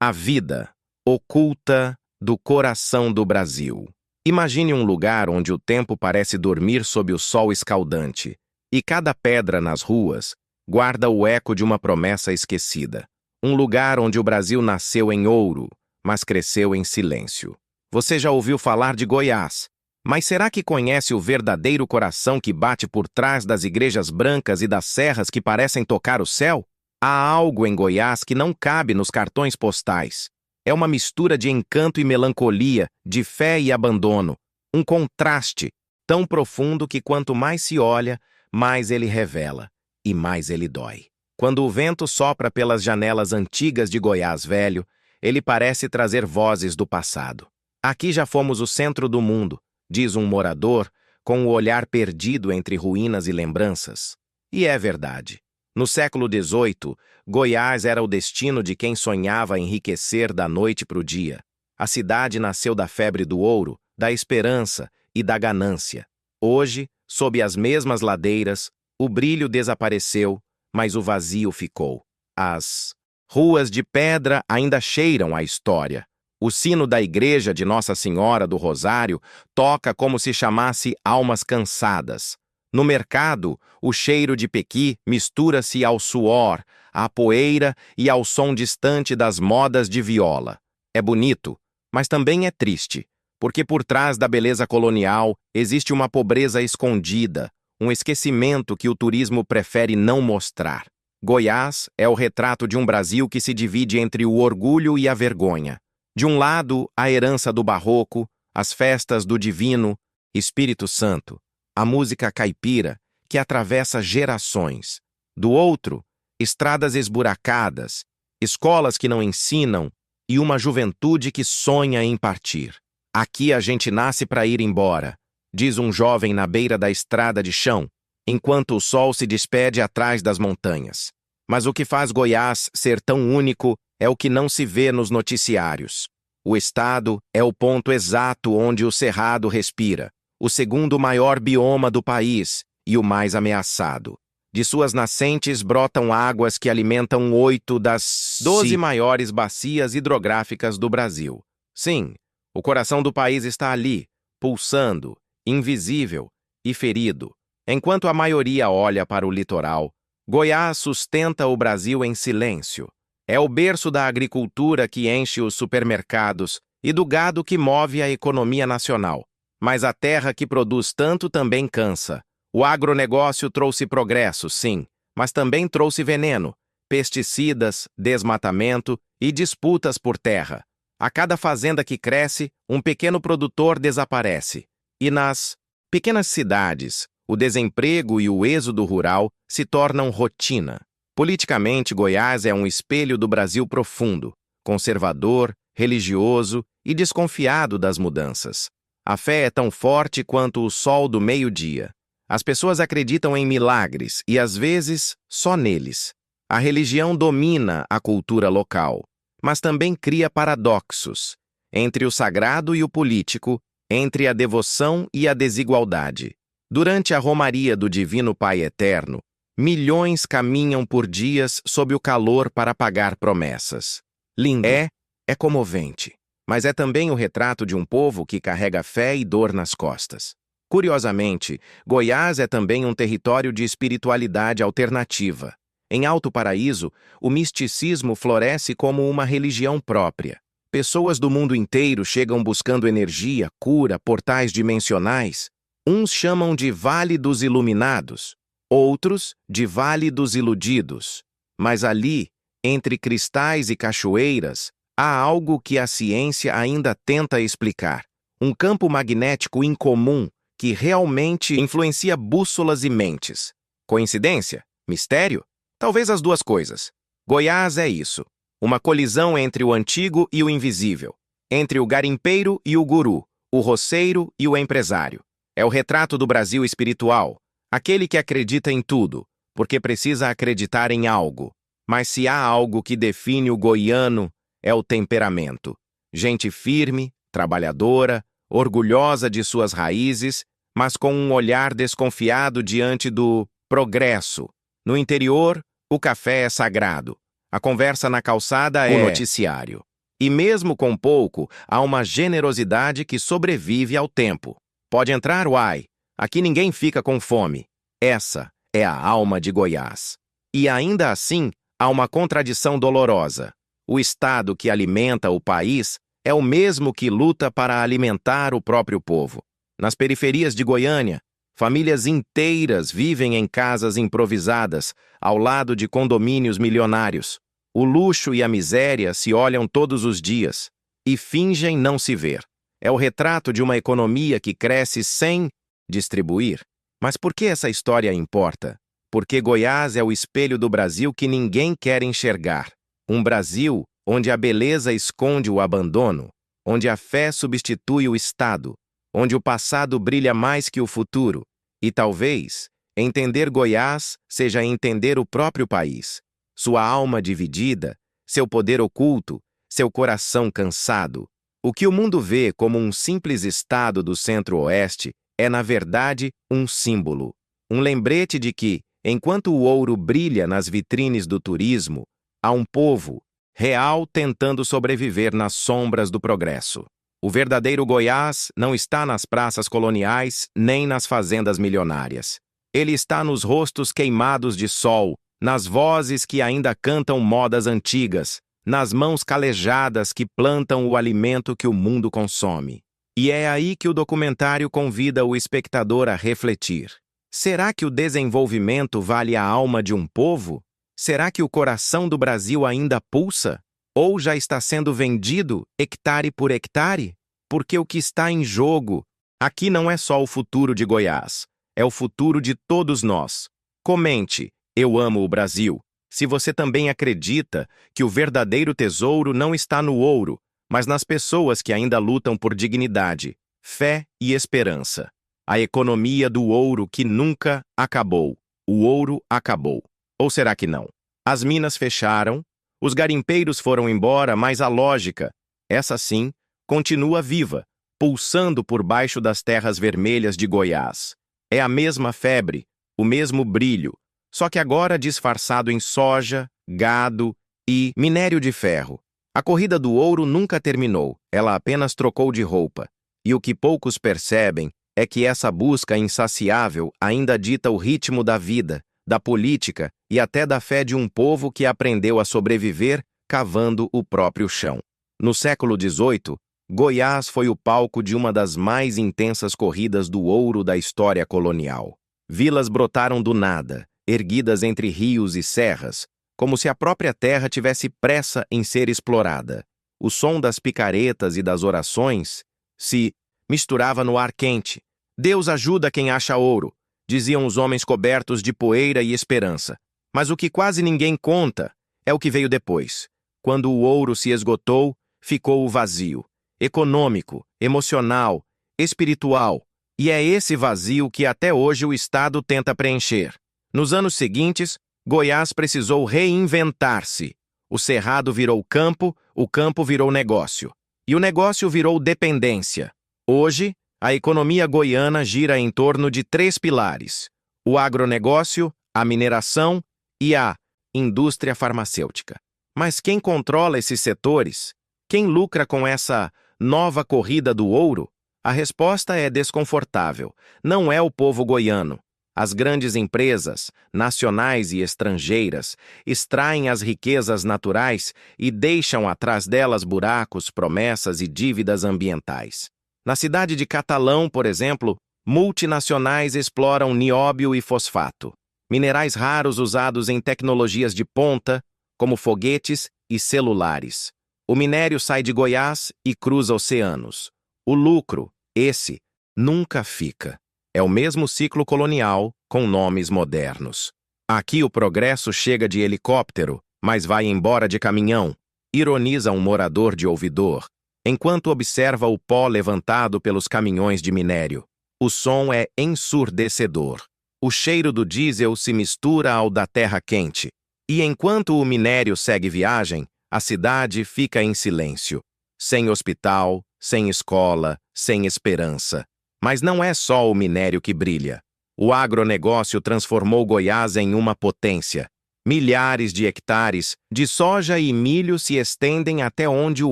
A vida oculta do coração do Brasil. Imagine um lugar onde o tempo parece dormir sob o sol escaldante, e cada pedra nas ruas guarda o eco de uma promessa esquecida. Um lugar onde o Brasil nasceu em ouro, mas cresceu em silêncio. Você já ouviu falar de Goiás, mas será que conhece o verdadeiro coração que bate por trás das igrejas brancas e das serras que parecem tocar o céu? Há algo em Goiás que não cabe nos cartões postais. É uma mistura de encanto e melancolia, de fé e abandono. Um contraste tão profundo que quanto mais se olha, mais ele revela e mais ele dói. Quando o vento sopra pelas janelas antigas de Goiás Velho, ele parece trazer vozes do passado. Aqui já fomos o centro do mundo, diz um morador, com o olhar perdido entre ruínas e lembranças. E é verdade. No século XVIII, Goiás era o destino de quem sonhava enriquecer da noite para o dia. A cidade nasceu da febre do ouro, da esperança e da ganância. Hoje, sob as mesmas ladeiras, o brilho desapareceu, mas o vazio ficou. As ruas de pedra ainda cheiram a história. O sino da igreja de Nossa Senhora do Rosário toca como se chamasse almas cansadas. No mercado, o cheiro de pequi mistura-se ao suor, à poeira e ao som distante das modas de viola. É bonito, mas também é triste, porque por trás da beleza colonial existe uma pobreza escondida, um esquecimento que o turismo prefere não mostrar. Goiás é o retrato de um Brasil que se divide entre o orgulho e a vergonha. De um lado, a herança do barroco, as festas do divino, Espírito Santo, a música caipira, que atravessa gerações. Do outro, estradas esburacadas, escolas que não ensinam e uma juventude que sonha em partir. Aqui a gente nasce para ir embora, diz um jovem na beira da estrada de chão, enquanto o sol se despede atrás das montanhas. Mas o que faz Goiás ser tão único é o que não se vê nos noticiários. O estado é o ponto exato onde o Cerrado respira, o segundo maior bioma do país e o mais ameaçado. De suas nascentes brotam águas que alimentam 8 das 12 maiores bacias hidrográficas do Brasil. Sim, o coração do país está ali, pulsando, invisível e ferido. Enquanto a maioria olha para o litoral, Goiás sustenta o Brasil em silêncio. É o berço da agricultura que enche os supermercados e do gado que move a economia nacional. Mas a terra que produz tanto também cansa. O agronegócio trouxe progresso, sim, mas também trouxe veneno, pesticidas, desmatamento e disputas por terra. A cada fazenda que cresce, um pequeno produtor desaparece. E nas pequenas cidades, o desemprego e o êxodo rural se tornam rotina. Politicamente, Goiás é um espelho do Brasil profundo, conservador, religioso e desconfiado das mudanças. A fé é tão forte quanto o sol do meio-dia. As pessoas acreditam em milagres e, às vezes, só neles. A religião domina a cultura local, mas também cria paradoxos entre o sagrado e o político, entre a devoção e a desigualdade. Durante a romaria do Divino Pai Eterno, milhões caminham por dias sob o calor para pagar promessas. Lindo. É comovente, mas é também o retrato de um povo que carrega fé e dor nas costas. Curiosamente, Goiás é também um território de espiritualidade alternativa. Em Alto Paraíso, o misticismo floresce como uma religião própria. Pessoas do mundo inteiro chegam buscando energia, cura, portais dimensionais. Uns chamam de Vale dos Iluminados, outros de Vale dos Iludidos. Mas ali, entre cristais e cachoeiras, há algo que a ciência ainda tenta explicar. Um campo magnético incomum que realmente influencia bússolas e mentes. Coincidência? Mistério? Talvez as duas coisas. Goiás é isso. Uma colisão entre o antigo e o invisível. Entre o garimpeiro e o guru, o roceiro e o empresário. É o retrato do Brasil espiritual. Aquele que acredita em tudo, porque precisa acreditar em algo. Mas se há algo que define o goiano, é o temperamento. Gente firme, trabalhadora, orgulhosa de suas raízes, mas com um olhar desconfiado diante do progresso. No interior, o café é sagrado. A conversa na calçada é o noticiário. E mesmo com pouco, há uma generosidade que sobrevive ao tempo. Pode entrar, uai. Aqui ninguém fica com fome. Essa é a alma de Goiás. E ainda assim, há uma contradição dolorosa. O Estado que alimenta o país é o mesmo que luta para alimentar o próprio povo. Nas periferias de Goiânia, famílias inteiras vivem em casas improvisadas, ao lado de condomínios milionários. O luxo e a miséria se olham todos os dias e fingem não se ver. É o retrato de uma economia que cresce sem distribuir. Mas por que essa história importa? Porque Goiás é o espelho do Brasil que ninguém quer enxergar. Um Brasil onde a beleza esconde o abandono, onde a fé substitui o Estado, onde o passado brilha mais que o futuro. E talvez, entender Goiás seja entender o próprio país, sua alma dividida, seu poder oculto, seu coração cansado. O que o mundo vê como um simples estado do Centro-Oeste é, na verdade, um símbolo, um lembrete de que, enquanto o ouro brilha nas vitrines do turismo, há um povo real tentando sobreviver nas sombras do progresso. O verdadeiro Goiás não está nas praças coloniais nem nas fazendas milionárias. Ele está nos rostos queimados de sol, nas vozes que ainda cantam modas antigas, nas mãos calejadas que plantam o alimento que o mundo consome. E é aí que o documentário convida o espectador a refletir. Será que o desenvolvimento vale a alma de um povo? Será que o coração do Brasil ainda pulsa? Ou já está sendo vendido hectare por hectare? Porque o que está em jogo aqui não é só o futuro de Goiás, é o futuro de todos nós. Comente, eu amo o Brasil, se você também acredita que o verdadeiro tesouro não está no ouro, mas nas pessoas que ainda lutam por dignidade, fé e esperança. A economia do ouro que nunca acabou. O ouro acabou. Ou será que não? As minas fecharam, os garimpeiros foram embora, mas a lógica, essa sim, continua viva, pulsando por baixo das terras vermelhas de Goiás. É a mesma febre, o mesmo brilho, só que agora disfarçado em soja, gado e minério de ferro. A corrida do ouro nunca terminou, ela apenas trocou de roupa. E o que poucos percebem é que essa busca insaciável ainda dita o ritmo da vida, da política e até da fé de um povo que aprendeu a sobreviver cavando o próprio chão. No século XVIII, Goiás foi o palco de uma das mais intensas corridas do ouro da história colonial. Vilas brotaram do nada, erguidas entre rios e serras, como se a própria terra tivesse pressa em ser explorada. O som das picaretas e das orações se misturava no ar quente. Deus ajuda quem acha ouro, diziam os homens cobertos de poeira e esperança. Mas o que quase ninguém conta é o que veio depois. Quando o ouro se esgotou, ficou o vazio. Econômico, emocional, espiritual. E é esse vazio que até hoje o Estado tenta preencher. Nos anos seguintes, Goiás precisou reinventar-se. O cerrado virou campo, o campo virou negócio. E o negócio virou dependência. Hoje, a economia goiana gira em torno de 3 pilares: o agronegócio, a mineração e a indústria farmacêutica. Mas quem controla esses setores? Quem lucra com essa nova corrida do ouro? A resposta é desconfortável. Não é o povo goiano. As grandes empresas, nacionais e estrangeiras, extraem as riquezas naturais e deixam atrás delas buracos, promessas e dívidas ambientais. Na cidade de Catalão, por exemplo, multinacionais exploram nióbio e fosfato, minerais raros usados em tecnologias de ponta, como foguetes e celulares. O minério sai de Goiás e cruza oceanos. O lucro, esse, nunca fica. É o mesmo ciclo colonial, com nomes modernos. Aqui o progresso chega de helicóptero, mas vai embora de caminhão, ironiza um morador de ouvidor, enquanto observa o pó levantado pelos caminhões de minério. O som é ensurdecedor. O cheiro do diesel se mistura ao da terra quente. E enquanto o minério segue viagem, a cidade fica em silêncio. Sem hospital, sem escola, sem esperança. Mas não é só o minério que brilha. O agronegócio transformou Goiás em uma potência. Milhares de hectares de soja e milho se estendem até onde o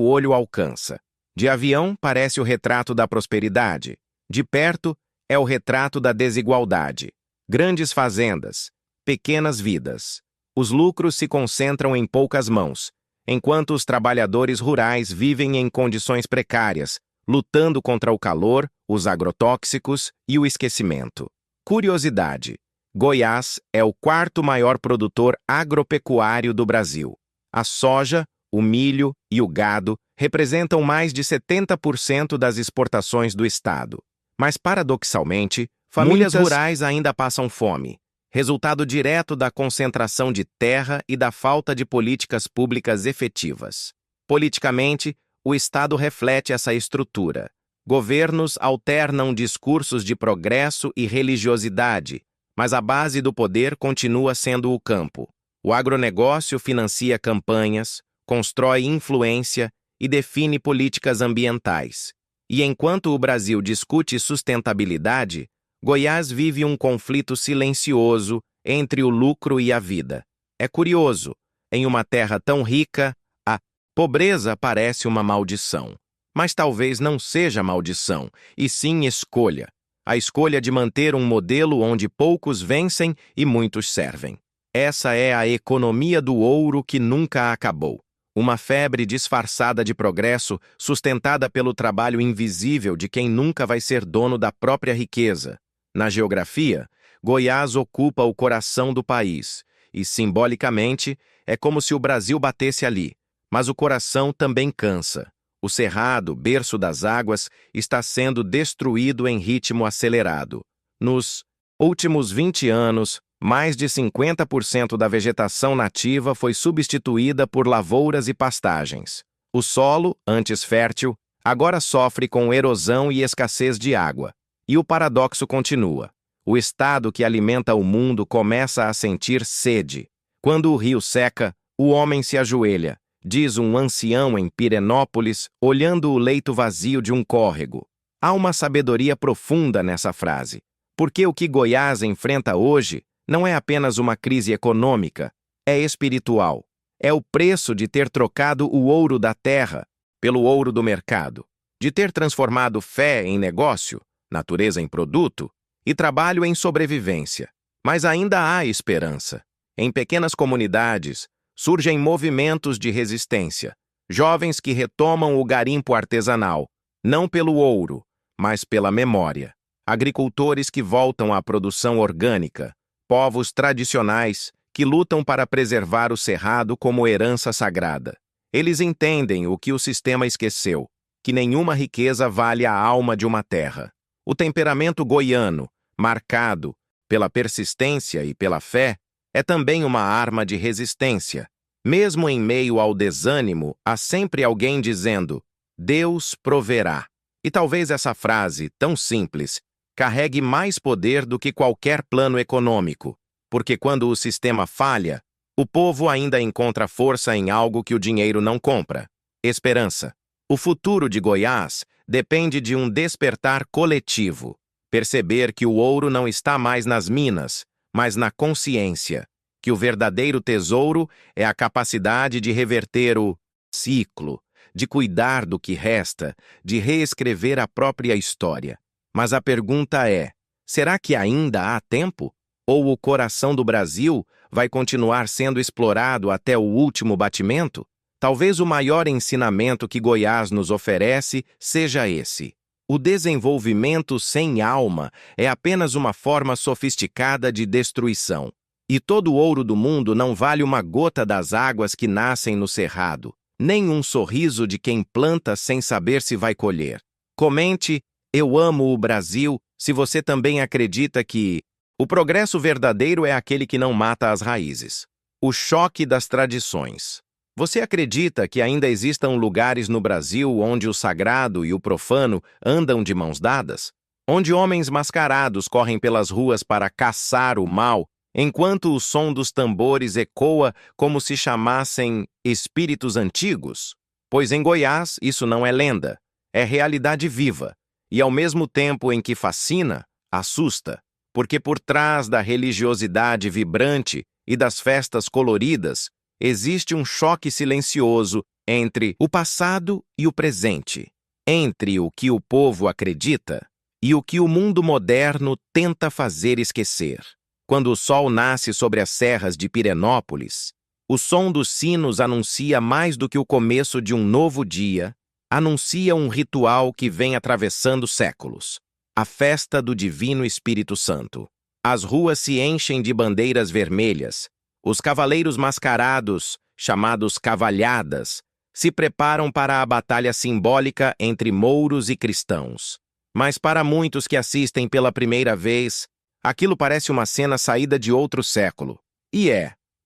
olho alcança. De avião, parece o retrato da prosperidade. De perto, é o retrato da desigualdade. Grandes fazendas, pequenas vidas. Os lucros se concentram em poucas mãos, enquanto os trabalhadores rurais vivem em condições precárias, lutando contra o calor, os agrotóxicos e o esquecimento. Curiosidade: Goiás é o quarto maior produtor agropecuário do Brasil. A soja, o milho e o gado representam mais de 70% das exportações do estado. Mas, paradoxalmente, famílias rurais ainda passam fome, resultado direto da concentração de terra e da falta de políticas públicas efetivas. Politicamente, o Estado reflete essa estrutura. Governos alternam discursos de progresso e religiosidade, mas a base do poder continua sendo o campo. O agronegócio financia campanhas, constrói influência e define políticas ambientais. E enquanto o Brasil discute sustentabilidade, Goiás vive um conflito silencioso entre o lucro e a vida. É curioso, em uma terra tão rica, a pobreza parece uma maldição. Mas talvez não seja maldição, e sim escolha. A escolha de manter um modelo onde poucos vencem e muitos servem. Essa é a economia do ouro que nunca acabou. Uma febre disfarçada de progresso, sustentada pelo trabalho invisível de quem nunca vai ser dono da própria riqueza. Na geografia, Goiás ocupa o coração do país, e, simbolicamente, é como se o Brasil batesse ali. Mas o coração também cansa. O Cerrado, berço das águas, está sendo destruído em ritmo acelerado. Nos últimos 20 anos, mais de 50% da vegetação nativa foi substituída por lavouras e pastagens. O solo, antes fértil, agora sofre com erosão e escassez de água. E o paradoxo continua. O estado que alimenta o mundo começa a sentir sede. Quando o rio seca, o homem se ajoelha, diz um ancião em Pirenópolis, olhando o leito vazio de um córrego. Há uma sabedoria profunda nessa frase, porque o que Goiás enfrenta hoje não é apenas uma crise econômica, é espiritual. É o preço de ter trocado o ouro da terra pelo ouro do mercado, de ter transformado fé em negócio, natureza em produto e trabalho em sobrevivência. Mas ainda há esperança. Em pequenas comunidades, surgem movimentos de resistência, jovens que retomam o garimpo artesanal, não pelo ouro, mas pela memória. Agricultores que voltam à produção orgânica, povos tradicionais que lutam para preservar o cerrado como herança sagrada. Eles entendem o que o sistema esqueceu, que nenhuma riqueza vale a alma de uma terra. O temperamento goiano, marcado pela persistência e pela fé, é também uma arma de resistência. Mesmo em meio ao desânimo, há sempre alguém dizendo: Deus proverá. E talvez essa frase, tão simples, carregue mais poder do que qualquer plano econômico, porque quando o sistema falha, o povo ainda encontra força em algo que o dinheiro não compra: esperança. O futuro de Goiás depende de um despertar coletivo, perceber que o ouro não está mais nas minas, mas na consciência, que o verdadeiro tesouro é a capacidade de reverter o ciclo, de cuidar do que resta, de reescrever a própria história. Mas a pergunta é: será que ainda há tempo? Ou o coração do Brasil vai continuar sendo explorado até o último batimento? Talvez o maior ensinamento que Goiás nos oferece seja esse: o desenvolvimento sem alma é apenas uma forma sofisticada de destruição. E todo o ouro do mundo não vale uma gota das águas que nascem no cerrado, nem um sorriso de quem planta sem saber se vai colher. Comente: eu amo o Brasil, se você também acredita que o progresso verdadeiro é aquele que não mata as raízes. O choque das tradições. Você acredita que ainda existam lugares no Brasil onde o sagrado e o profano andam de mãos dadas? Onde homens mascarados correm pelas ruas para caçar o mal, enquanto o som dos tambores ecoa como se chamassem espíritos antigos? Pois em Goiás isso não é lenda, é realidade viva, e ao mesmo tempo em que fascina, assusta. porque por trás da religiosidade vibrante e das festas coloridas, existe um choque silencioso entre o passado e o presente, entre o que o povo acredita e o que o mundo moderno tenta fazer esquecer. Quando o sol nasce sobre as serras de Pirenópolis, o som dos sinos anuncia mais do que o começo de um novo dia, anuncia um ritual que vem atravessando séculos. A festa do Divino Espírito Santo. As ruas se enchem de bandeiras vermelhas. Os cavaleiros mascarados, chamados cavalhadas, se preparam para a batalha simbólica entre mouros e cristãos. Mas para muitos que assistem pela primeira vez, aquilo parece uma cena saída de outro século. E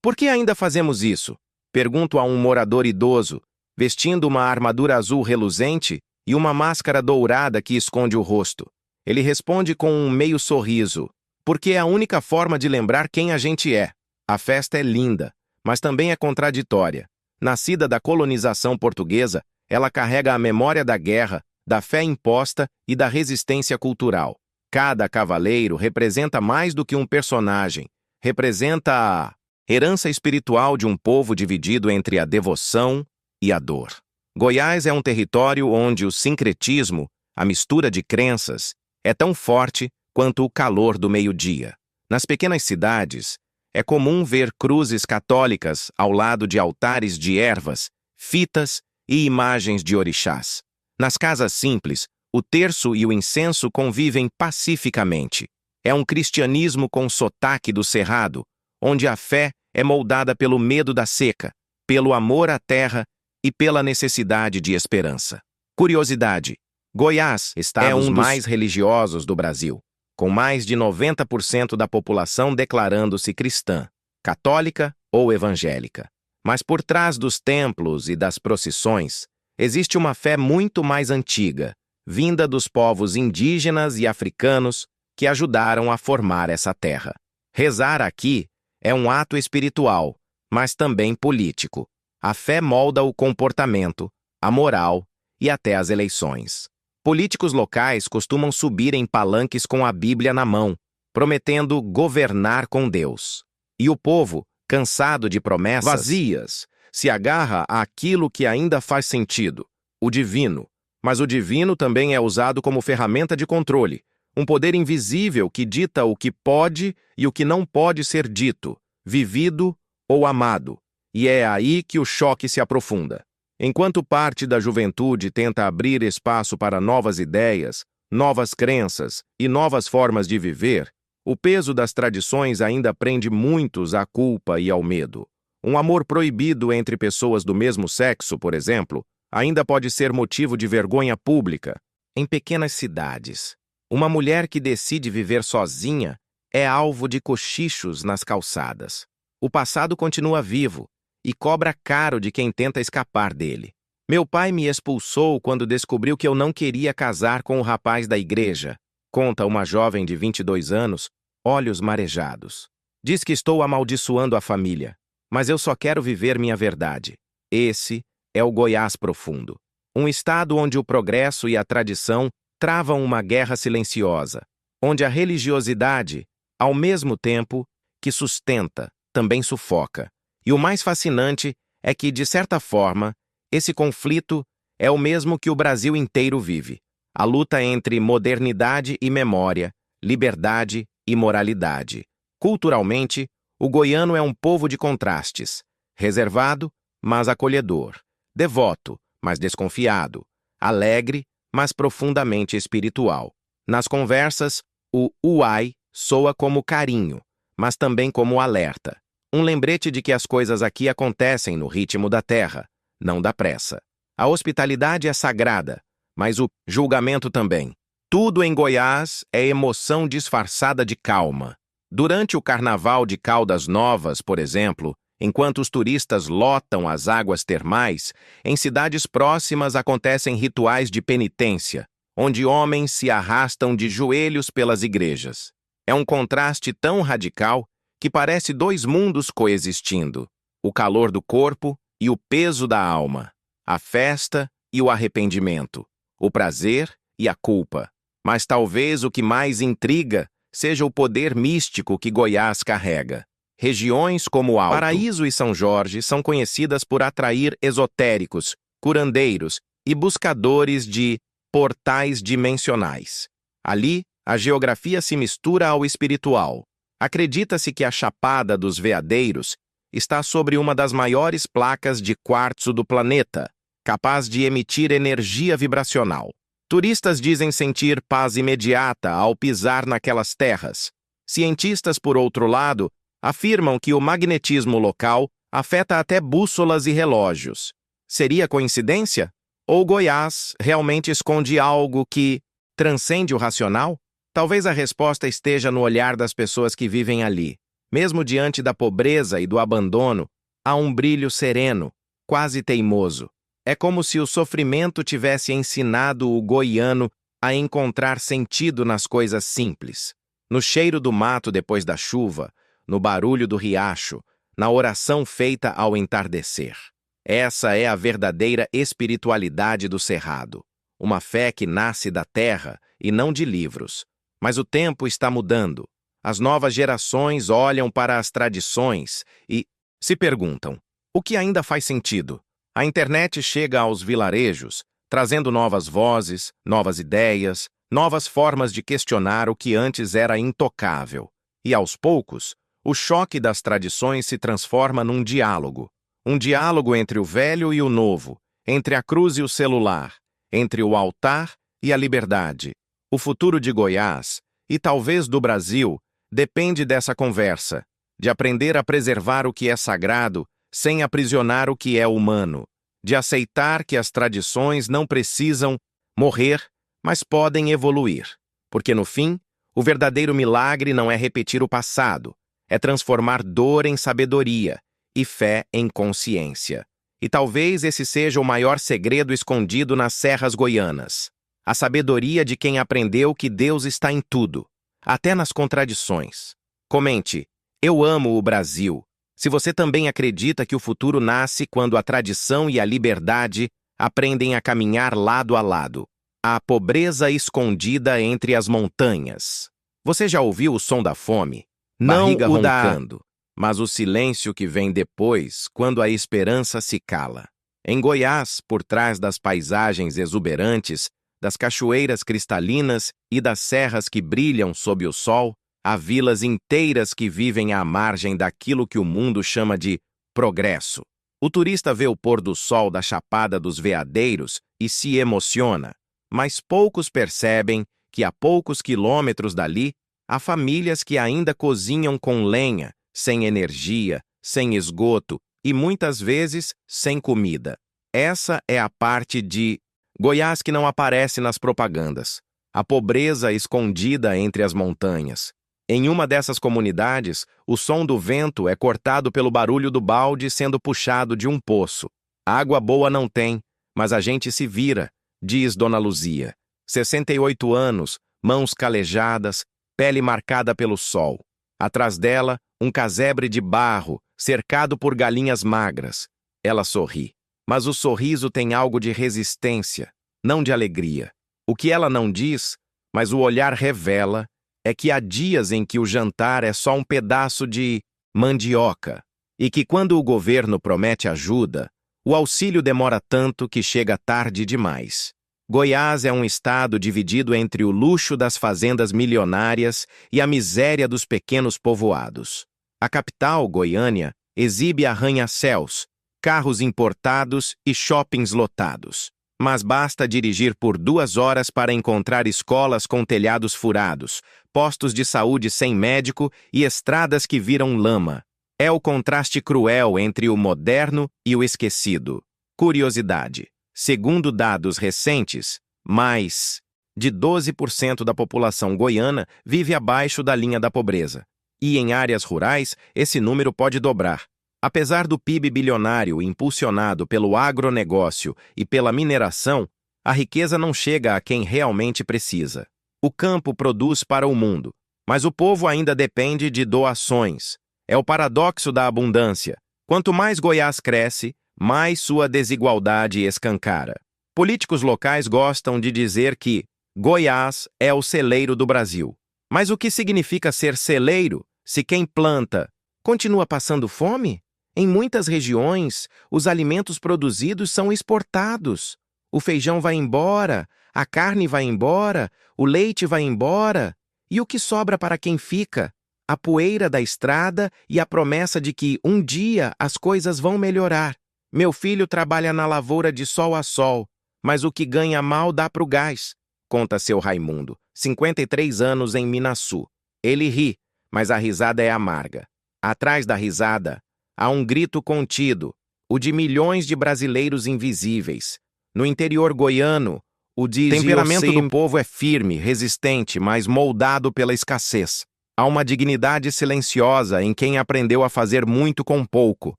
por que ainda fazemos isso? Pergunto a um morador idoso, vestindo uma armadura azul reluzente e uma máscara dourada que esconde o rosto. Ele responde com um meio sorriso, porque é a única forma de lembrar quem a gente é. A festa é linda, mas também é contraditória. Nascida da colonização portuguesa, ela carrega a memória da guerra, da fé imposta e da resistência cultural. Cada cavaleiro representa mais do que um personagem, representa a herança espiritual de um povo dividido entre a devoção e a dor. Goiás é um território onde o sincretismo, a mistura de crenças, é tão forte quanto o calor do meio-dia. Nas pequenas cidades, é comum ver cruzes católicas ao lado de altares de ervas, fitas e imagens de orixás. Nas casas simples, o terço e o incenso convivem pacificamente. É um cristianismo com sotaque do cerrado, onde a fé é moldada pelo medo da seca, pelo amor à terra e pela necessidade de esperança. Curiosidade: Goiás é um dos mais religiosos do Brasil, com mais de 90% da população declarando-se cristã, católica ou evangélica. Mas por trás dos templos e das procissões, existe uma fé muito mais antiga, vinda dos povos indígenas e africanos que ajudaram a formar essa terra. Rezar aqui é um ato espiritual, mas também político. A fé molda o comportamento, a moral e até as eleições. Políticos locais costumam subir em palanques com a Bíblia na mão, prometendo governar com Deus. E o povo, cansado de promessas vazias, se agarra àquilo que ainda faz sentido, o divino. Mas o divino também é usado como ferramenta de controle, um poder invisível que dita o que pode e o que não pode ser dito, vivido ou amado. E é aí que o choque se aprofunda. Enquanto parte da juventude tenta abrir espaço para novas ideias, novas crenças e novas formas de viver, o peso das tradições ainda prende muitos à culpa e ao medo. Um amor proibido entre pessoas do mesmo sexo, por exemplo, ainda pode ser motivo de vergonha pública. Em pequenas cidades, uma mulher que decide viver sozinha é alvo de cochichos nas calçadas. O passado continua vivo e cobra caro de quem tenta escapar dele. Meu pai me expulsou quando descobriu que eu não queria casar com o rapaz da igreja, conta uma jovem de 22 anos, olhos marejados. Diz que estou amaldiçoando a família, mas eu só quero viver minha verdade. Esse é o Goiás profundo. Um estado onde o progresso e a tradição travam uma guerra silenciosa, onde a religiosidade, ao mesmo tempo que sustenta, também sufoca. E o mais fascinante é que, de certa forma, esse conflito é o mesmo que o Brasil inteiro vive. A luta entre modernidade e memória, liberdade e moralidade. Culturalmente, o goiano é um povo de contrastes, reservado, mas acolhedor, devoto, mas desconfiado, alegre, mas profundamente espiritual. Nas conversas, o uai soa como carinho, mas também como alerta. Um lembrete de que as coisas aqui acontecem no ritmo da terra, não da pressa. A hospitalidade é sagrada, mas o julgamento também. Tudo em Goiás é emoção disfarçada de calma. Durante o Carnaval de Caldas Novas, por exemplo, enquanto os turistas lotam as águas termais, em cidades próximas acontecem rituais de penitência, onde homens se arrastam de joelhos pelas igrejas. É um contraste tão radical que parece dois mundos coexistindo, o calor do corpo e o peso da alma, a festa e o arrependimento, o prazer e a culpa. Mas talvez o que mais intriga seja o poder místico que Goiás carrega. Regiões como Alto, Paraíso e São Jorge são conhecidas por atrair esotéricos, curandeiros e buscadores de portais dimensionais. Ali, a geografia se mistura ao espiritual. Acredita-se que a Chapada dos Veadeiros está sobre uma das maiores placas de quartzo do planeta, capaz de emitir energia vibracional. Turistas dizem sentir paz imediata ao pisar naquelas terras. Cientistas, por outro lado, afirmam que o magnetismo local afeta até bússolas e relógios. Seria coincidência? Ou Goiás realmente esconde algo que transcende o racional? Talvez a resposta esteja no olhar das pessoas que vivem ali. Mesmo diante da pobreza e do abandono, há um brilho sereno, quase teimoso. É como se o sofrimento tivesse ensinado o goiano a encontrar sentido nas coisas simples. No cheiro do mato depois da chuva, no barulho do riacho, na oração feita ao entardecer. Essa é a verdadeira espiritualidade do Cerrado. Uma fé que nasce da terra e não de livros. Mas o tempo está mudando. As novas gerações olham para as tradições e se perguntam: o que ainda faz sentido? A internet chega aos vilarejos, trazendo novas vozes, novas ideias, novas formas de questionar o que antes era intocável. E aos poucos, o choque das tradições se transforma num diálogo. Um diálogo entre o velho e o novo, entre a cruz e o celular, entre o altar e a liberdade. O futuro de Goiás, e talvez do Brasil, depende dessa conversa, de aprender a preservar o que é sagrado sem aprisionar o que é humano, de aceitar que as tradições não precisam morrer, mas podem evoluir. Porque, no fim, o verdadeiro milagre não é repetir o passado, é transformar dor em sabedoria e fé em consciência. E talvez esse seja o maior segredo escondido nas serras goianas. A sabedoria de quem aprendeu que Deus está em tudo, até nas contradições. Comente: eu amo o Brasil. Se você também acredita que o futuro nasce quando a tradição e a liberdade aprendem a caminhar lado a lado. A pobreza escondida entre as montanhas. Você já ouviu o som da fome? Não Barriga o roncando, mas o silêncio que vem depois, quando a esperança se cala. Em Goiás, por trás das paisagens exuberantes, das cachoeiras cristalinas e das serras que brilham sob o sol, há vilas inteiras que vivem à margem daquilo que o mundo chama de progresso. O turista vê o pôr do sol da Chapada dos Veadeiros e se emociona, mas poucos percebem que a poucos quilômetros dali há famílias que ainda cozinham com lenha, sem energia, sem esgoto e muitas vezes sem comida. Essa é a parte de Goiás que não aparece nas propagandas. A pobreza escondida entre as montanhas. Em uma dessas comunidades, o som do vento é cortado pelo barulho do balde sendo puxado de um poço. Água boa não tem, mas a gente se vira, diz Dona Luzia. 68 anos, mãos calejadas, pele marcada pelo sol. Atrás dela, um casebre de barro, cercado por galinhas magras. Ela sorri. Mas o sorriso tem algo de resistência, não de alegria. O que ela não diz, mas o olhar revela, é que há dias em que o jantar é só um pedaço de mandioca e que quando o governo promete ajuda, o auxílio demora tanto que chega tarde demais. Goiás é um estado dividido entre o luxo das fazendas milionárias e a miséria dos pequenos povoados. A capital, Goiânia, exibe arranha-céus, carros importados e shoppings lotados. Mas basta dirigir por 2 horas para encontrar escolas com telhados furados, postos de saúde sem médico e estradas que viram lama. É o contraste cruel entre o moderno e o esquecido. Curiosidade: segundo dados recentes, mais de 12% da população goiana vive abaixo da linha da pobreza. E em áreas rurais, esse número pode dobrar. Apesar do PIB bilionário impulsionado pelo agronegócio e pela mineração, a riqueza não chega a quem realmente precisa. O campo produz para o mundo, mas o povo ainda depende de doações. É o paradoxo da abundância. Quanto mais Goiás cresce, mais sua desigualdade escancara. Políticos locais gostam de dizer que Goiás é o celeiro do Brasil. Mas o que significa ser celeiro se quem planta continua passando fome? Em muitas regiões, os alimentos produzidos são exportados. O feijão vai embora, a carne vai embora, o leite vai embora. E o que sobra para quem fica? A poeira da estrada e a promessa de que um dia as coisas vão melhorar. Meu filho trabalha na lavoura de sol a sol, mas o que ganha mal dá pro gás, conta seu Raimundo, 53 anos em Minaçu. Ele ri, mas a risada é amarga. Atrás da risada, há um grito contido, o de milhões de brasileiros invisíveis. No interior goiano, o temperamento do povo é firme, resistente, mas moldado pela escassez. Há uma dignidade silenciosa em quem aprendeu a fazer muito com pouco.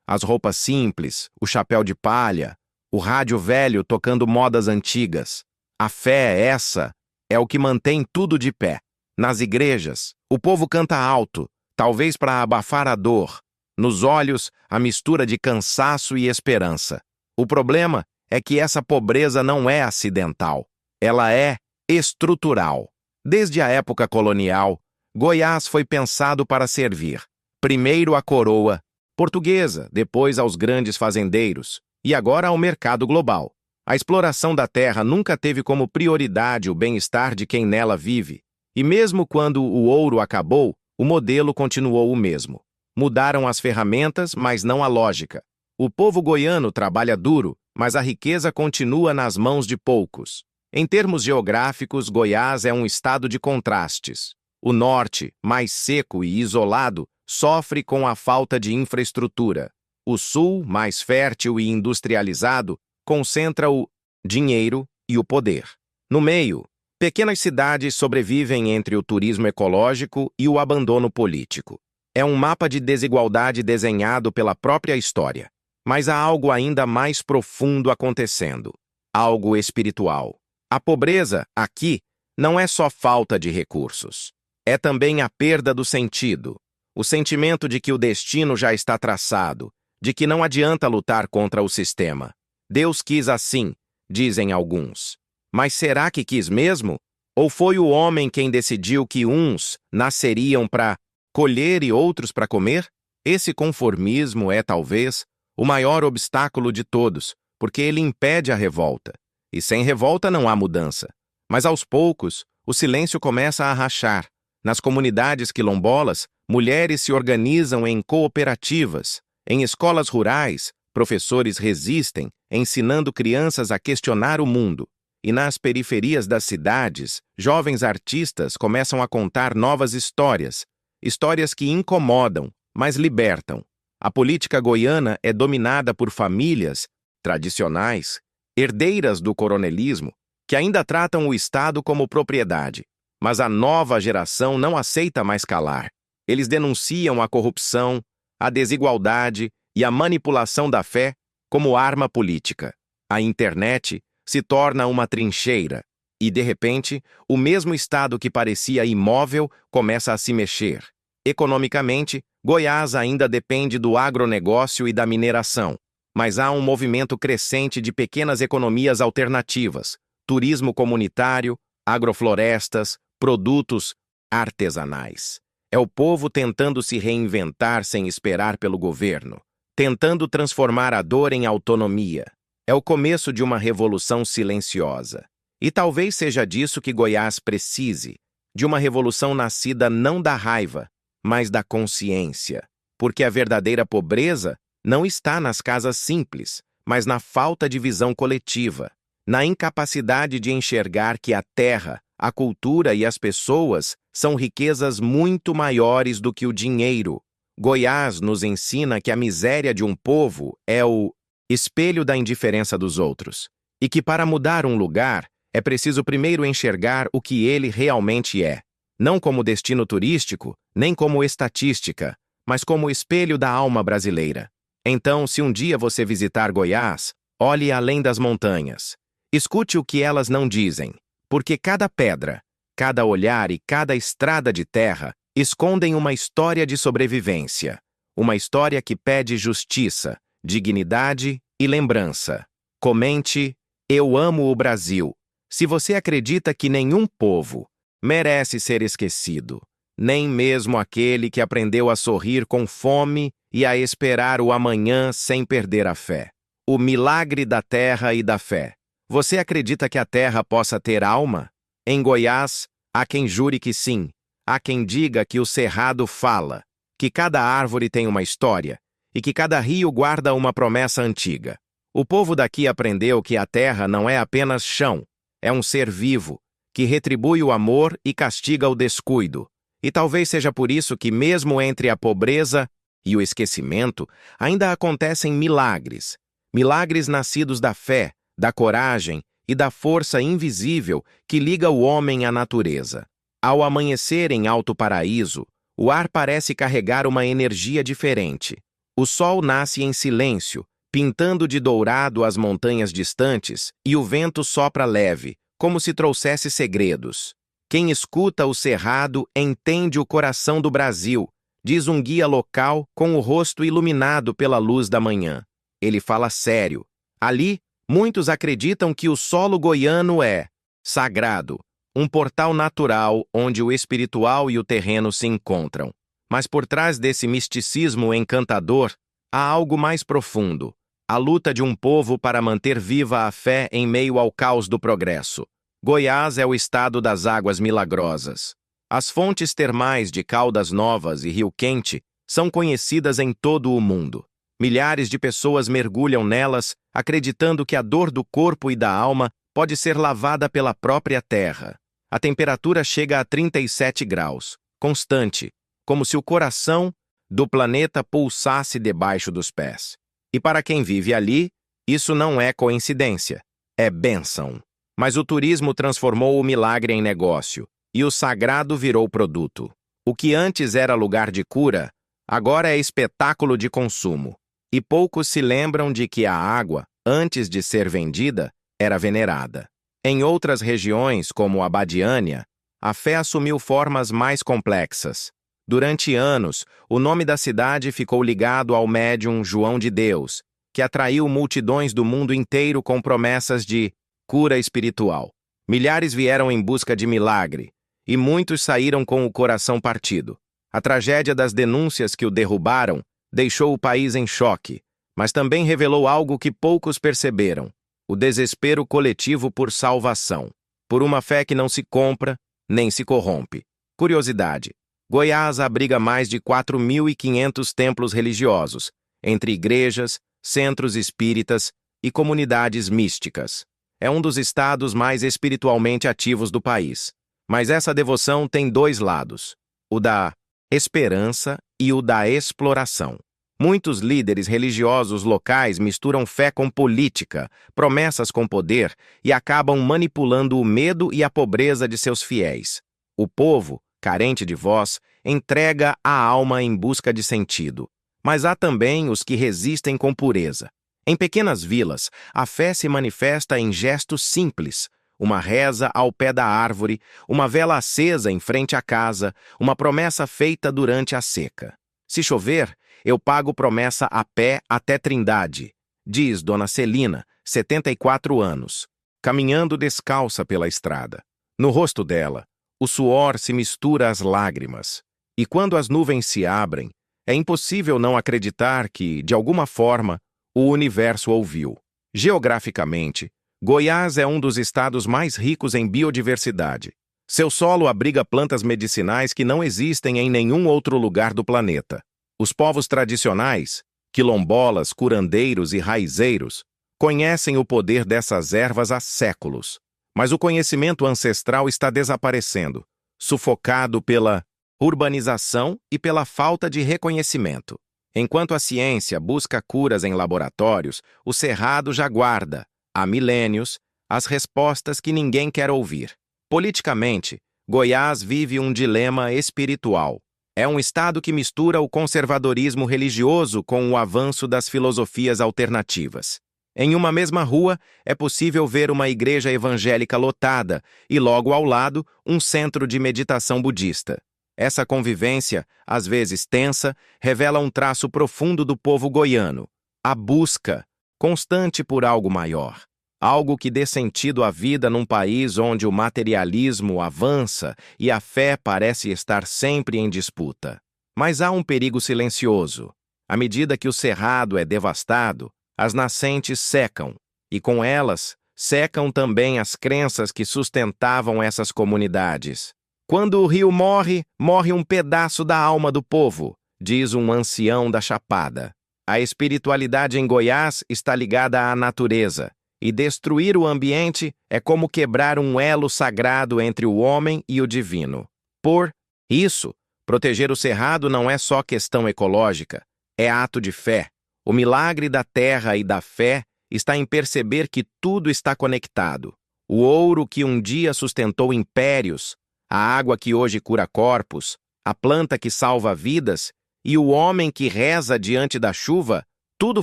As roupas simples, o chapéu de palha, o rádio velho tocando modas antigas. A fé, essa, é o que mantém tudo de pé. Nas igrejas, o povo canta alto, talvez para abafar a dor. Nos olhos, a mistura de cansaço e esperança. O problema é que essa pobreza não é acidental. Ela é estrutural. Desde a época colonial, Goiás foi pensado para servir, primeiro à coroa portuguesa, depois aos grandes fazendeiros e agora ao mercado global. A exploração da terra nunca teve como prioridade o bem-estar de quem nela vive, e mesmo quando o ouro acabou, o modelo continuou o mesmo. Mudaram as ferramentas, mas não a lógica. O povo goiano trabalha duro, mas a riqueza continua nas mãos de poucos. Em termos geográficos, Goiás é um estado de contrastes. O norte, mais seco e isolado, sofre com a falta de infraestrutura. O sul, mais fértil e industrializado, concentra o dinheiro e o poder. No meio, pequenas cidades sobrevivem entre o turismo ecológico e o abandono político. É um mapa de desigualdade desenhado pela própria história. Mas há algo ainda mais profundo acontecendo. Algo espiritual. A pobreza, aqui, não é só falta de recursos. É também a perda do sentido. O sentimento de que o destino já está traçado, de que não adianta lutar contra o sistema. Deus quis assim, dizem alguns. Mas será que quis mesmo? Ou foi o homem quem decidiu que uns nasceriam para colher e outros para comer? Esse conformismo é, talvez, o maior obstáculo de todos, porque ele impede a revolta. E sem revolta não há mudança. Mas aos poucos, o silêncio começa a rachar. Nas comunidades quilombolas, mulheres se organizam em cooperativas. Em escolas rurais, professores resistem, ensinando crianças a questionar o mundo. E nas periferias das cidades, jovens artistas começam a contar novas histórias. Histórias que incomodam, mas libertam. A política goiana é dominada por famílias tradicionais, herdeiras do coronelismo, que ainda tratam o Estado como propriedade. Mas a nova geração não aceita mais calar. Eles denunciam a corrupção, a desigualdade e a manipulação da fé como arma política. A internet se torna uma trincheira e, de repente, o mesmo Estado que parecia imóvel começa a se mexer. Economicamente, Goiás ainda depende do agronegócio e da mineração, mas há um movimento crescente de pequenas economias alternativas, turismo comunitário, agroflorestas, produtos artesanais. É o povo tentando se reinventar sem esperar pelo governo, tentando transformar a dor em autonomia. É o começo de uma revolução silenciosa. E talvez seja disso que Goiás precise, de uma revolução nascida não da raiva, mas da consciência. Porque a verdadeira pobreza não está nas casas simples, mas na falta de visão coletiva, na incapacidade de enxergar que a terra, a cultura e as pessoas são riquezas muito maiores do que o dinheiro. Goiás nos ensina que a miséria de um povo é o espelho da indiferença dos outros, e que para mudar um lugar é preciso primeiro enxergar o que ele realmente é, não como destino turístico, nem como estatística, mas como espelho da alma brasileira. Então, se um dia você visitar Goiás, olhe além das montanhas. Escute o que elas não dizem, porque cada pedra, cada olhar e cada estrada de terra escondem uma história de sobrevivência, uma história que pede justiça, dignidade e lembrança. Comente: Eu amo o Brasil. Se você acredita que nenhum povo merece ser esquecido. Nem mesmo aquele que aprendeu a sorrir com fome e a esperar o amanhã sem perder a fé. O milagre da terra e da fé. Você acredita que a terra possa ter alma? Em Goiás, há quem jure que sim. Há quem diga que o cerrado fala, que cada árvore tem uma história e que cada rio guarda uma promessa antiga. O povo daqui aprendeu que a terra não é apenas chão, é um ser vivo, que retribui o amor e castiga o descuido. E talvez seja por isso que, mesmo entre a pobreza e o esquecimento, ainda acontecem milagres. Milagres nascidos da fé, da coragem e da força invisível que liga o homem à natureza. Ao amanhecer em Alto Paraíso, o ar parece carregar uma energia diferente. O sol nasce em silêncio, pintando de dourado as montanhas distantes, e o vento sopra leve, como se trouxesse segredos. Quem escuta o cerrado entende o coração do Brasil, diz um guia local com o rosto iluminado pela luz da manhã. Ele fala sério. Ali, muitos acreditam que o solo goiano é sagrado, um portal natural onde o espiritual e o terreno se encontram. Mas por trás desse misticismo encantador, há algo mais profundo: a luta de um povo para manter viva a fé em meio ao caos do progresso. Goiás é o estado das águas milagrosas. As fontes termais de Caldas Novas e Rio Quente são conhecidas em todo o mundo. Milhares de pessoas mergulham nelas, acreditando que a dor do corpo e da alma pode ser lavada pela própria terra. A temperatura chega a 37 graus, constante, como se o coração do planeta pulsasse debaixo dos pés. E para quem vive ali, isso não é coincidência, é bênção. Mas o turismo transformou o milagre em negócio, e o sagrado virou produto. O que antes era lugar de cura, agora é espetáculo de consumo. E poucos se lembram de que a água, antes de ser vendida, era venerada. Em outras regiões, como a Badiânia, a fé assumiu formas mais complexas. Durante anos, o nome da cidade ficou ligado ao médium João de Deus, que atraiu multidões do mundo inteiro com promessas de cura espiritual. Milhares vieram em busca de milagre, e muitos saíram com o coração partido. A tragédia das denúncias que o derrubaram deixou o país em choque, mas também revelou algo que poucos perceberam: o desespero coletivo por salvação, por uma fé que não se compra nem se corrompe. Curiosidade: Goiás abriga mais de 4.500 templos religiosos, entre igrejas, centros espíritas e comunidades místicas. É um dos estados mais espiritualmente ativos do país. Mas essa devoção tem dois lados: o da esperança e o da exploração. Muitos líderes religiosos locais misturam fé com política, promessas com poder e acabam manipulando o medo e a pobreza de seus fiéis. O povo, carente de voz, entrega a alma em busca de sentido. Mas há também os que resistem com pureza. Em pequenas vilas, a fé se manifesta em gestos simples: uma reza ao pé da árvore, uma vela acesa em frente à casa, uma promessa feita durante a seca. Se chover, eu pago promessa a pé até Trindade, diz Dona Celina, 74 anos, caminhando descalça pela estrada. No rosto dela, o suor se mistura às lágrimas. E quando as nuvens se abrem, é impossível não acreditar que, de alguma forma, o universo ouviu. Geograficamente, Goiás é um dos estados mais ricos em biodiversidade. Seu solo abriga plantas medicinais que não existem em nenhum outro lugar do planeta. Os povos tradicionais, quilombolas, curandeiros e raizeiros, conhecem o poder dessas ervas há séculos. Mas o conhecimento ancestral está desaparecendo, sufocado pela urbanização e pela falta de reconhecimento. Enquanto a ciência busca curas em laboratórios, o cerrado já guarda, há milênios, as respostas que ninguém quer ouvir. Politicamente, Goiás vive um dilema espiritual. É um estado que mistura o conservadorismo religioso com o avanço das filosofias alternativas. Em uma mesma rua, é possível ver uma igreja evangélica lotada e, logo ao lado, um centro de meditação budista. Essa convivência, às vezes tensa, revela um traço profundo do povo goiano: a busca constante por algo maior. algo que dê sentido à vida num país onde o materialismo avança e a fé parece estar sempre em disputa. Mas há um perigo silencioso. À medida que o cerrado é devastado, as nascentes secam, e com elas secam também as crenças que sustentavam essas comunidades. Quando o rio morre, morre um pedaço da alma do povo, diz um ancião da Chapada. A espiritualidade em Goiás está ligada à natureza, e destruir o ambiente é como quebrar um elo sagrado entre o homem e o divino. Por isso, proteger o cerrado não é só questão ecológica, é ato de fé. O milagre da terra e da fé está em perceber que tudo está conectado. O ouro que um dia sustentou impérios, a água que hoje cura corpos, a planta que salva vidas e o homem que reza diante da chuva, tudo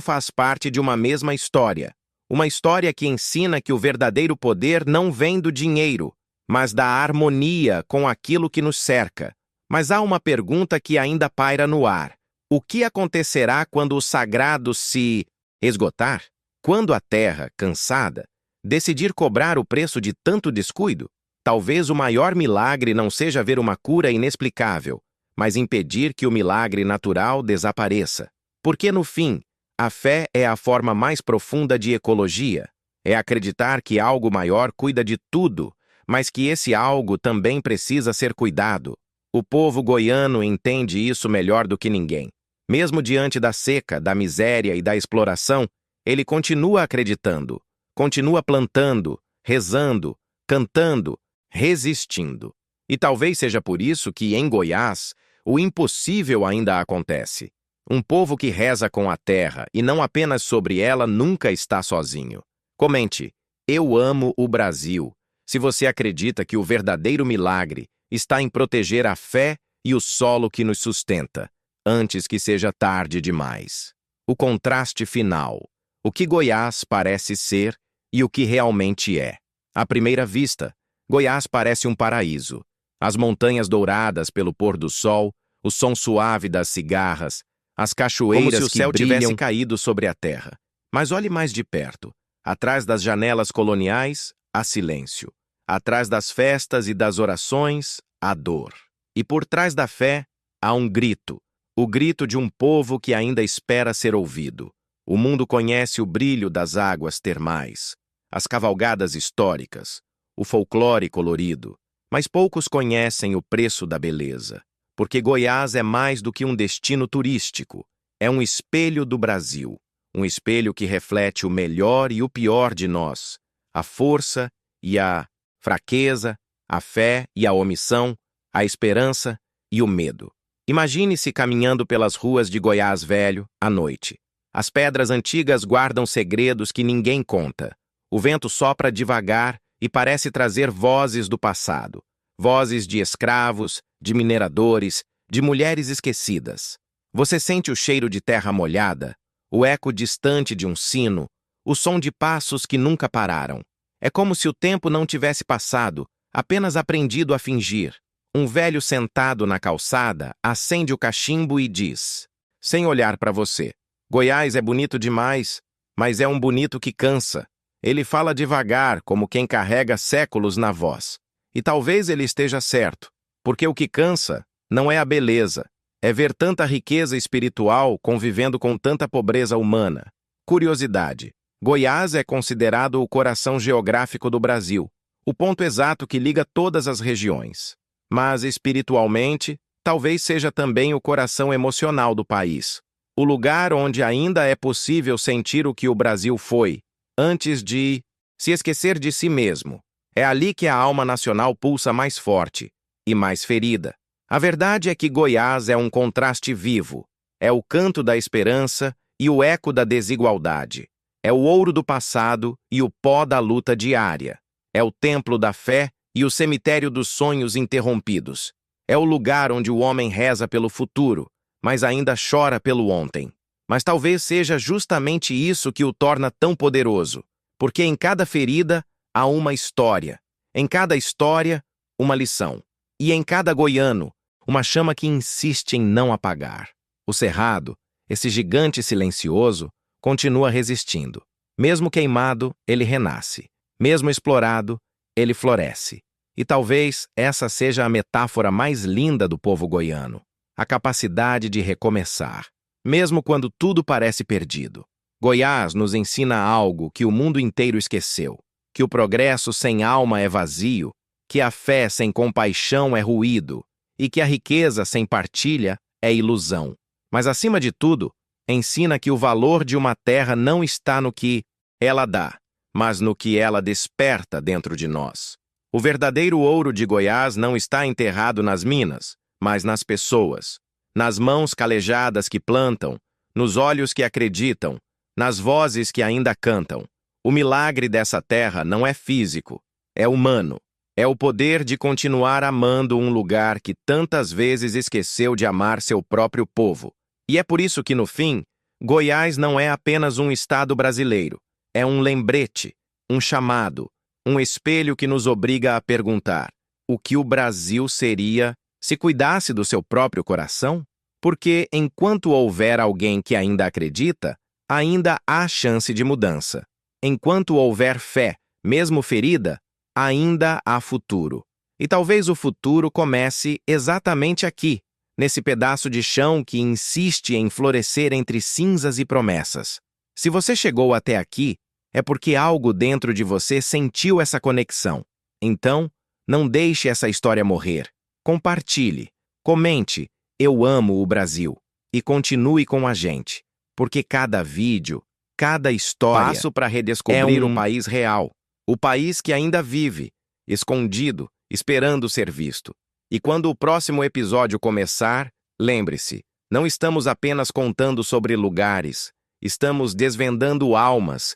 faz parte de uma mesma história. Uma história que ensina que o verdadeiro poder não vem do dinheiro, mas da harmonia com aquilo que nos cerca. Mas há uma pergunta que ainda paira no ar. O que acontecerá quando o sagrado se esgotar? Quando a terra, cansada, decidir cobrar o preço de tanto descuido? Talvez o maior milagre não seja ver uma cura inexplicável, mas impedir que o milagre natural desapareça. Porque, no fim, a fé é a forma mais profunda de ecologia. É acreditar que algo maior cuida de tudo, mas que esse algo também precisa ser cuidado. O povo goiano entende isso melhor do que ninguém. Mesmo diante da seca, da miséria e da exploração, ele continua acreditando, continua plantando, rezando, cantando, resistindo. E talvez seja por isso que, em Goiás, o impossível ainda acontece. Um povo que reza com a terra e não apenas sobre ela nunca está sozinho. Comente: eu amo o Brasil, se você acredita que o verdadeiro milagre está em proteger a fé e o solo que nos sustenta, antes que seja tarde demais. O contraste final. O que Goiás parece ser e o que realmente é. À primeira vista, Goiás parece um paraíso. As montanhas douradas pelo pôr do sol, o som suave das cigarras, as cachoeiras Como se o que céu brilham tivesse caído sobre a terra. Mas olhe mais de perto. Atrás das janelas coloniais, há silêncio. Atrás das festas e das orações, há dor. E por trás da fé, há um grito. O grito de um povo que ainda espera ser ouvido. O mundo conhece o brilho das águas termais, as cavalgadas históricas, o folclore colorido, mas poucos conhecem o preço da beleza. Porque Goiás é mais do que um destino turístico. É um espelho do Brasil. Um espelho que reflete o melhor e o pior de nós. A força e a fraqueza, a fé e a omissão, a esperança e o medo. Imagine-se caminhando pelas ruas de Goiás Velho, à noite. As pedras antigas guardam segredos que ninguém conta. O vento sopra devagar e parece trazer vozes do passado. Vozes de escravos, de mineradores, de mulheres esquecidas. Você sente o cheiro de terra molhada, o eco distante de um sino, o som de passos que nunca pararam. É como se o tempo não tivesse passado, apenas aprendido a fingir. Um velho sentado na calçada acende o cachimbo e diz, sem olhar para você: Goiás é bonito demais, mas é um bonito que cansa. Ele fala devagar, como quem carrega séculos na voz. E talvez ele esteja certo, porque o que cansa não é a beleza, é ver tanta riqueza espiritual convivendo com tanta pobreza humana. Curiosidade: Goiás é considerado o coração geográfico do Brasil, o ponto exato que liga todas as regiões. Mas, espiritualmente, talvez seja também o coração emocional do país. O lugar onde ainda é possível sentir o que o Brasil foi, antes de se esquecer de si mesmo. É ali que a alma nacional pulsa mais forte e mais ferida. A verdade é que Goiás é um contraste vivo. É o canto da esperança e o eco da desigualdade. É o ouro do passado e o pó da luta diária. É o templo da fé e o cemitério dos sonhos interrompidos. É o lugar onde o homem reza pelo futuro, mas ainda chora pelo ontem. Mas talvez seja justamente isso que o torna tão poderoso, porque em cada ferida há uma história, em cada história, uma lição, e em cada goiano, uma chama que insiste em não apagar. O cerrado, esse gigante silencioso, continua resistindo. Mesmo queimado, ele renasce. Mesmo explorado, ele floresce. E talvez essa seja a metáfora mais linda do povo goiano: a capacidade de recomeçar, mesmo quando tudo parece perdido. Goiás nos ensina algo que o mundo inteiro esqueceu: que o progresso sem alma é vazio, que a fé sem compaixão é ruído e que a riqueza sem partilha é ilusão. Mas, acima de tudo, ensina que o valor de uma terra não está no que ela dá, mas no que ela desperta dentro de nós. O verdadeiro ouro de Goiás não está enterrado nas minas, mas nas pessoas, nas mãos calejadas que plantam, nos olhos que acreditam, nas vozes que ainda cantam. O milagre dessa terra não é físico, é humano. É o poder de continuar amando um lugar que tantas vezes esqueceu de amar seu próprio povo. E é por isso que, no fim, Goiás não é apenas um estado brasileiro. É um lembrete, um chamado, um espelho que nos obriga a perguntar: o que o Brasil seria se cuidasse do seu próprio coração? Porque, enquanto houver alguém que ainda acredita, ainda há chance de mudança. Enquanto houver fé, mesmo ferida, ainda há futuro. E talvez o futuro comece exatamente aqui, nesse pedaço de chão que insiste em florescer entre cinzas e promessas. Se você chegou até aqui, é porque algo dentro de você sentiu essa conexão. Então, não deixe essa história morrer. Compartilhe, comente: "Eu amo o Brasil", e continue com a gente, porque cada vídeo, cada história Passo para redescobrir é o país real. o país que ainda vive, escondido, esperando ser visto. E quando o próximo episódio começar, lembre-se, não estamos apenas contando sobre lugares, estamos desvendando almas